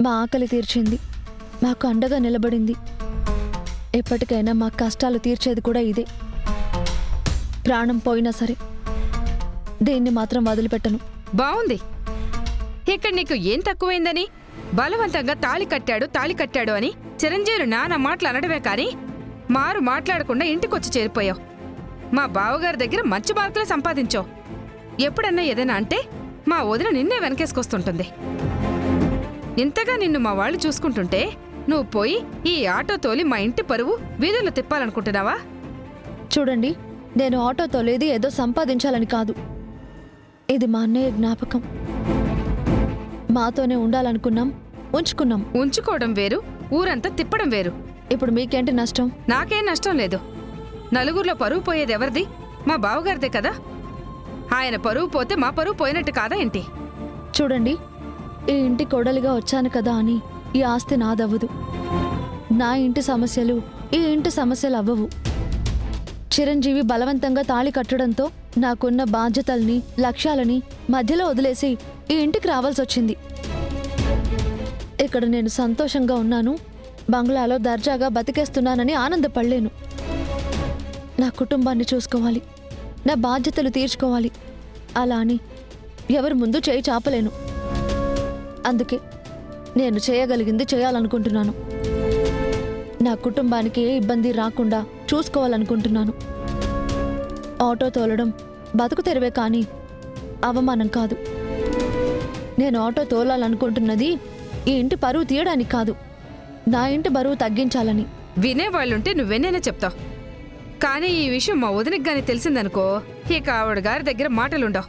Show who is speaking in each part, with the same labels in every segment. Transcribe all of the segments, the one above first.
Speaker 1: మా ఆకలి తీర్చింది, మాకు అండగా నిలబడింది. ఎప్పటికైనా మా కష్టాలు తీర్చేది కూడా ఇదే. ప్రాణం పోయినా సరే దీన్ని మాత్రం వదిలిపెట్టను.
Speaker 2: బావుంది. ఇక్కడ నీకు ఏం తక్కువైందని బలవంతంగా తాళి కట్టాడు అని చిరంజీవి నాన్న మాటలు అనడమే కాని మారు మాట్లాడకుండా ఇంటికొచ్చి చేరిపోయావు. మా బావగారి దగ్గర మంచి మార్కులే సంపాదించావు. ఎప్పుడన్నా ఏదైనా అంటే మా వదిన నిన్నే వెనకేసుకొస్తుంటుంది. ఇంతగా నిన్ను మా వాళ్ళు చూసుకుంటుంటే నువ్వు పోయి ఈ ఆటో తోలి మా ఇంటి పరువు వీధుల్లో తిప్పాలనుకుంటున్నావా?
Speaker 1: చూడండి, నేను ఆటో తోలేది ఏదో సంపాదించాలని కాదు. ఇది మా అన్నయ్య జ్ఞాపకం. మాతోనే ఉండాలనుకున్నాం, ఉంచుకున్నాం.
Speaker 2: ఉంచుకోవడం వేరు, ఊరంతా తిప్పడం వేరు.
Speaker 1: ఇప్పుడు మీకేంటి నష్టం?
Speaker 2: నాకేం నష్టం లేదు. నలుగురిలో పరువు పోయేది ఎవరిది? మా బావగారిదే కదా. ఆయన పరువు పోతే మా పరువు పోయినట్టు కాదా ఏంటి?
Speaker 1: చూడండి, ఈ ఇంటి కోడలిగా వచ్చాను కదా అని ఈ ఆస్తి నాదవ్వదు. నా ఇంటి సమస్యలు ఈ ఇంటి సమస్యలు అవ్వవు. చిరంజీవి బలవంతంగా తాళి కట్టడంతో నాకున్న బాధ్యతల్ని, లక్ష్యాలని మధ్యలో వదిలేసి ఈ ఇంటికి రావాల్సొచ్చింది. ఇక్కడ నేను సంతోషంగా ఉన్నాను, బంగ్లాలో దర్జాగా బతికేస్తున్నానని ఆనందపడలేను. నా కుటుంబాన్ని చూసుకోవాలి, నా బాధ్యతలు తీర్చుకోవాలి. అలా అని ఎవరి ముందు చేయి చాపలేను. అందుకే నేను చేయగలిగింది చేయాలనుకుంటున్నాను. నా కుటుంబానికి ఏ ఇబ్బంది రాకుండా చూసుకోవాలనుకుంటున్నాను. ఆటో తోలడం బతుకు తెరవే కానీ అవమానం కాదు. నేను ఆటో తోలాలనుకుంటున్నది ఈ ఇంటి పరువు తీయడానికి కాదు, నా ఇంటి బరువు తగ్గించాలని.
Speaker 2: వినేవాళ్ళుంటే నువ్వెన్నైనా చెప్తావు. కానీ ఈ విషయం మా వదినకి గాని తెలిసిందనుకో, ఇక ఆవిడ గారి దగ్గర మాటలుండవు.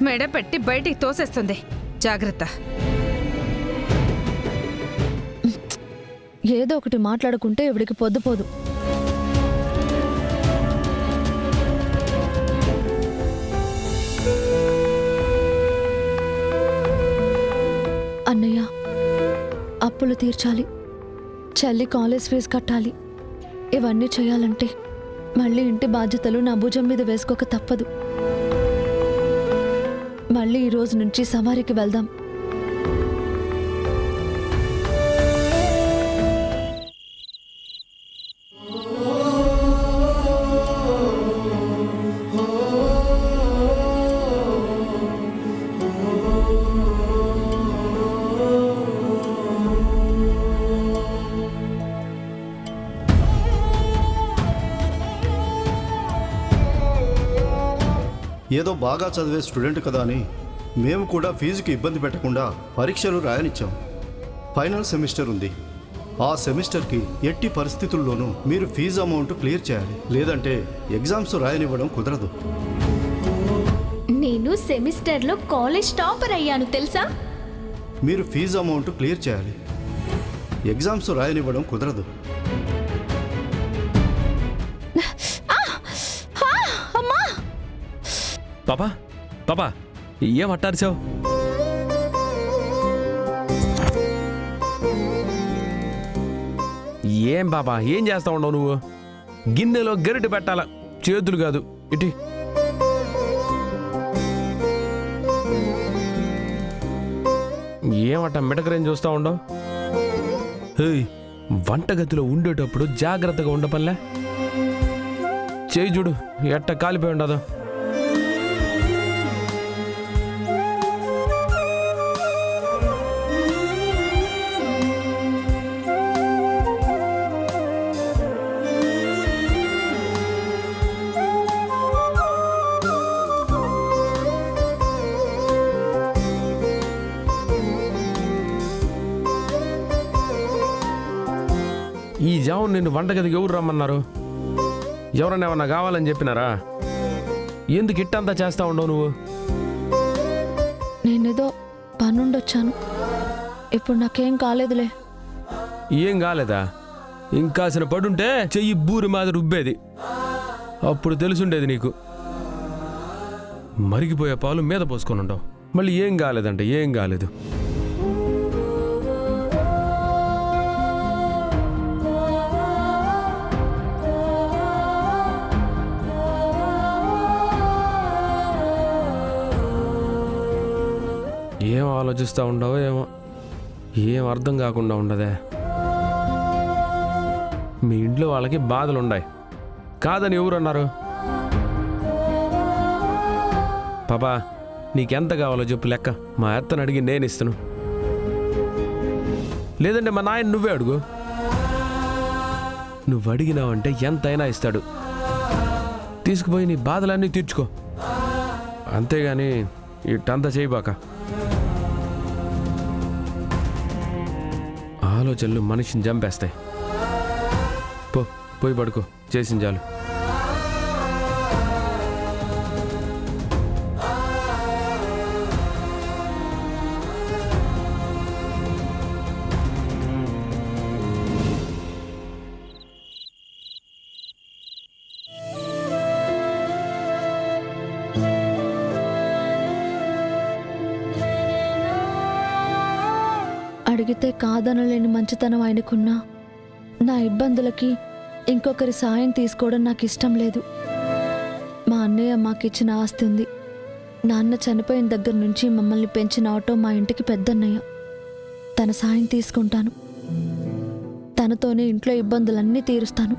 Speaker 2: మెడ పెట్టి బయటికి తోసేస్తుంది. జాగ్రత్త.
Speaker 1: ఏదో ఒకటి మాట్లాడుకుంటే ఇవిడికి పొద్దుపోదు. అన్నయ్య, అప్పులు తీర్చాలి, చెల్లి కాలేజ్ ఫీజు కట్టాలి. ఇవన్నీ చేయాలంటే మళ్ళీ ఇంటి బాధ్యతలు నా భుజం మీద వేసుకోక తప్పదు. మళ్ళీ ఈ రోజు నుంచి సవారికి వెళ్దాం.
Speaker 3: ఏదో బాగా చదివే స్టూడెంట్ కదా అని మేము కూడా ఫీజుకి ఇబ్బంది పెట్టకుండా పరీక్షలు రాయనిచ్చాం. ఫైనల్ సెమిస్టర్ ఉంది. ఆ సెమిస్టర్కి ఎట్టి పరిస్థితుల్లోనూ మీరు ఫీజు అమౌంట్ క్లియర్ చేయాలి, లేదంటే ఎగ్జామ్స్ రాయనివ్వడం కుదరదు.
Speaker 4: నేను సెమిస్టర్లో కాలేజ్ టాపర్ అయ్యాను తెలుసా?
Speaker 3: మీరు ఫీజు అమౌంట్ క్లియర్ చేయాలి, ఎగ్జామ్స్ రాయనివ్వడం కుదరదు.
Speaker 5: పాపా పాపా ఏం అట్టారిచావు? ఏం బాబా ఏం చేస్తా ఉండవు నువ్వు? గిన్నెలో గరిటె పెట్టాల, చేతులు కాదు. ఇటీ ఏమట మిటకరేం చూస్తా ఉండవు? వంటగదిలో ఉండేటప్పుడు జాగ్రత్తగా ఉండపల్లే. చేయి చూడు ఎట్ట కాలిపోయి ఉండదు. ఈ జాము నిన్ను వంటగదికి ఎవరు రమ్మన్నారు? ఎవరన్నా ఏమన్నా కావాలని చెప్పినారా? ఎందుకు ఇట్టంతా చేస్తా ఉండవు నువ్వు?
Speaker 1: నేనేదో పనుండొచ్చాను, ఇప్పుడు నాకేం కాలేదులే.
Speaker 5: ఏం కాలేదా? ఇంకాసిన పడుంటే చెయ్యి బూరి మాదిరి రుబ్బేది, అప్పుడు తెలుసుండేది నీకు. మరిగిపోయే పాలు మీద పోసుకొని ఉండవు. మళ్ళీ ఏం కాలేదంటే ఏం కాలేదు. ఏం ఆలోచిస్తూ ఉండవో ఏమో. ఏం అర్థం కాకుండా ఉండదే. మీ ఇంట్లో వాళ్ళకి బాధలున్నాయి కాదని ఎవరు అన్నారు? పాపా నీకెంత కావాలో చెప్పు లెక్క, మా అత్తని అడిగి నేను ఇస్తాను. లేదంటే మా నాయన నువ్వే అడుగు. నువ్వు అడిగినావంటే ఎంతైనా ఇస్తాడు. తీసుకుపోయి నీ బాధలన్నీ తీర్చుకో. అంతేగాని ఇట్టంతా చేయబాక. ఆలోచనలు మనిషిని చంపేస్తాయి. పోయి పడుకో, చేసిన చాలు.
Speaker 1: అడిగితే కాదనలేని మంచితనం ఆయనకున్నా నా ఇబ్బందులకి ఇంకొకరి సాయం తీసుకోవడం నాకు ఇష్టం లేదు. మా అన్నయ్య మాకిచ్చిన ఆస్తి ఉంది. నాన్న చనిపోయిన దగ్గర నుంచి మమ్మల్ని పెంచిన ఆటో మా ఇంటికి పెద్దన్నయ్య. తన సాయం తీసుకుంటాను. తనతోనే ఇంట్లో ఇబ్బందులన్నీ తీరుస్తాను.